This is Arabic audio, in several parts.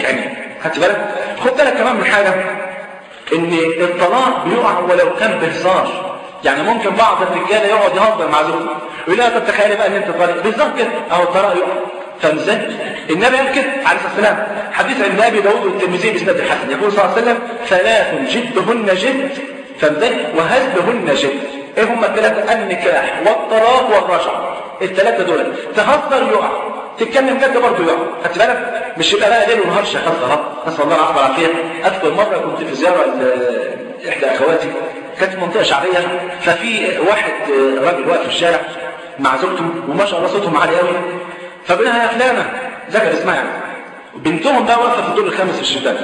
يعني خدت بالك؟ خد بالك كمان من حاجه، ان الطلاق بيقع ولو كان بهزار. يعني ممكن بعض الرجاله يقعد يهزر مع زوجته ويقول لها طب تخيلي بقى ان انت طالق بهزار كده اهو الطلاق يقع. فاهم ازاي؟ النبي قال كده عليه الصلاه والسلام، حديث عند ابي داود والترمذي باسناد الحسن، يقول صلى الله عليه وسلم: ثلاث جدهن جد، فاهم ازاي؟ وهزلهن جد. ايه هم الثلاثه؟ النكاح والطلاق والرجعه. الثلاثه دول تهزر يقع، تتكلم جد برضه يقع. خدت بالك؟ مش يبقى بقى ليل ونهار شغال. نسال الله العافيه والعافيه. اذكر مره كنت في زياره احدى اخواتي، كانت في منطقه شعبيه، ففي واحد راجل واقف في الشارع مع زوجته وما شاء الله صوتهم عالي قوي، فبقول لها يا فلانه، ذكر اسمها يعني، بنتهم بقى واقفه في الدور الخامس في الشباك،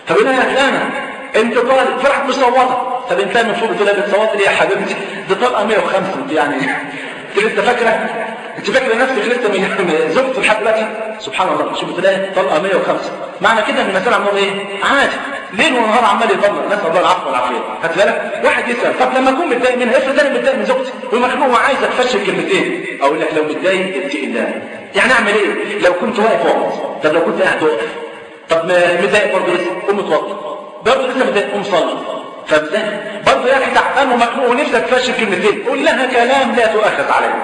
فبقول لها يا فلانه انت طالق، فرحت مصوته، فبنتها من فوق بتقول لها بتصوت ليه يا حبيبتي؟ دي طلقه 105 انت يعني انت لسه فاكره؟ انت فاكره نفسك لسه من زوجته لحد دلوقتي؟ سبحان الله، شوف بتلاقي طلقه 105. معنى كده ان المساله عندهم ايه؟ عادي، ليل ونهار عمال يطلق، نسال الله العفو والعافيه. خدت بالك؟ واحد يسال طب لما اكون متضايق منها، افرض انا متضايق من زوجتي ومخنوق وعايز اتفشل كلمتين، اقول لك لو متضايق اتقي الله. يعني اعمل ايه؟ لو كنت واقف اقعد، طب لو كنت قاعد اقف، طب متضايق برضه لسه قوم اتوضى، برضه لسه متضايق قوم صلي. فازاي؟ برضه يا اخي تعبان ومخنوق ونفسك تفشل كلمتين، قول لها كلام لا تؤاخذ عليه،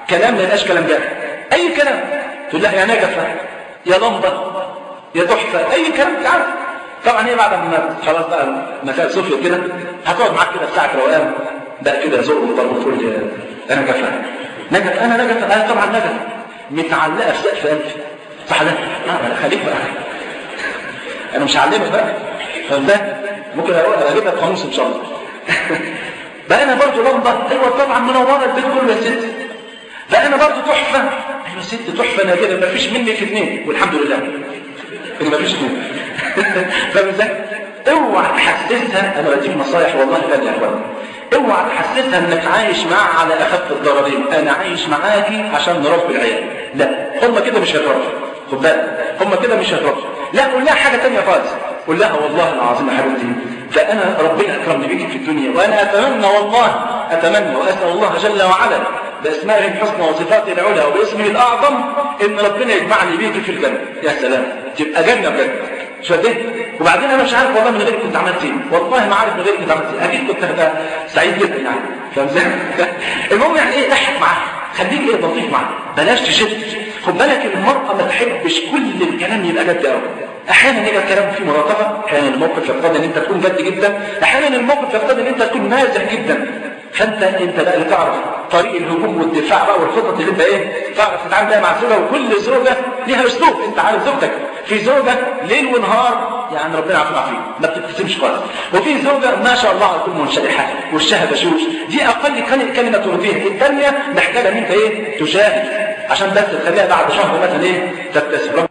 كلام ما يبقاش كلام جاهل، اي كلام تقول لها يا نجفه يا لمبه يا تحفه، اي كلام تعرف. طبعا هي بعد ما خلاص بقى مسائل صفر كده هتقعد معاك كده في ساعه روقان بقى كده ذوق وطرب وتقول لي انا نجفه نجفه انا نجفه، انا طبعا نجفه متعلقه في سقف قلبي، صح ده؟ خليك بقى انا مش هعلمك بقى، فاهم؟ ممكن اجيب لك قاموس ان شاء الله. بقى انا برضه لمبه، ايوه طبعا منوره البيت كله يا ست. بقى انا برضه تحفه، ايوه ست تحفه نادره، ما فيش منك اثنين والحمد لله ان ما فيش اثنين. فاهم ازاي؟ اوعى تحسسها، انا بديك نصايح والله غاليه يا اخوان، اوعى تحسسها انك عايش معاها على اخف الضررين، انا عايش معاكي عشان نربي العيال. لا، هم كده مش هيتربوا، خد بالك، هم كده مش هيتربوا. لا، قول لها حاجه ثانيه خالص، قول لها والله العظيم يا حبيبتي ده انا ربنا اكرمني بيكي في الدنيا، وانا اتمنى والله اتمنى واسال الله جل وعلا باسمائه الحسنى وصفاته العلى وباسمه الاعظم ان ربنا يجمعني بيكي في الجنه. يا سلام، تبقى جنه بجد. شو ده؟ وبعدين انا مش عارف والله من غيرك كنت عملت ايه، والله ما عارف من غيرك كنت عملت ايه، اكيد كنت هبقى سعيد جدا يعني. فاهم ازاي؟ المهم يعني ايه، ضحك معاها، خليك ايه لطيف معاها، بلاش تشد. خد بالك المرأة ما تحبش كل الكلام يبقى جد قوي. احيانا يبقى الكلام فيه مراقبه، احيانا الموقف يقتضي ان انت تكون جد جدا، احيانا الموقف يقتضي ان انت تكون مازح جدا. فانت بقى اللي تعرف طريق الهجوم والدفاع بقى والخطط اللي انت ايه تعرف تتعامل بيها مع الزوجه، وكل زوجه ليها اسلوب. انت عارف زوجتك في زوجه ليل ونهار يعني ربنا يعافينا فيه ما بتبتسمش خالص، وفي زوجه ما شاء الله على كل منشرحه وشها بشوش، دي اقل كلمه ترضيها، الثانيه محتاجه ان انت ايه تشاهد عشان بس تخليها بعد شهر مثلا ايه تبتسم.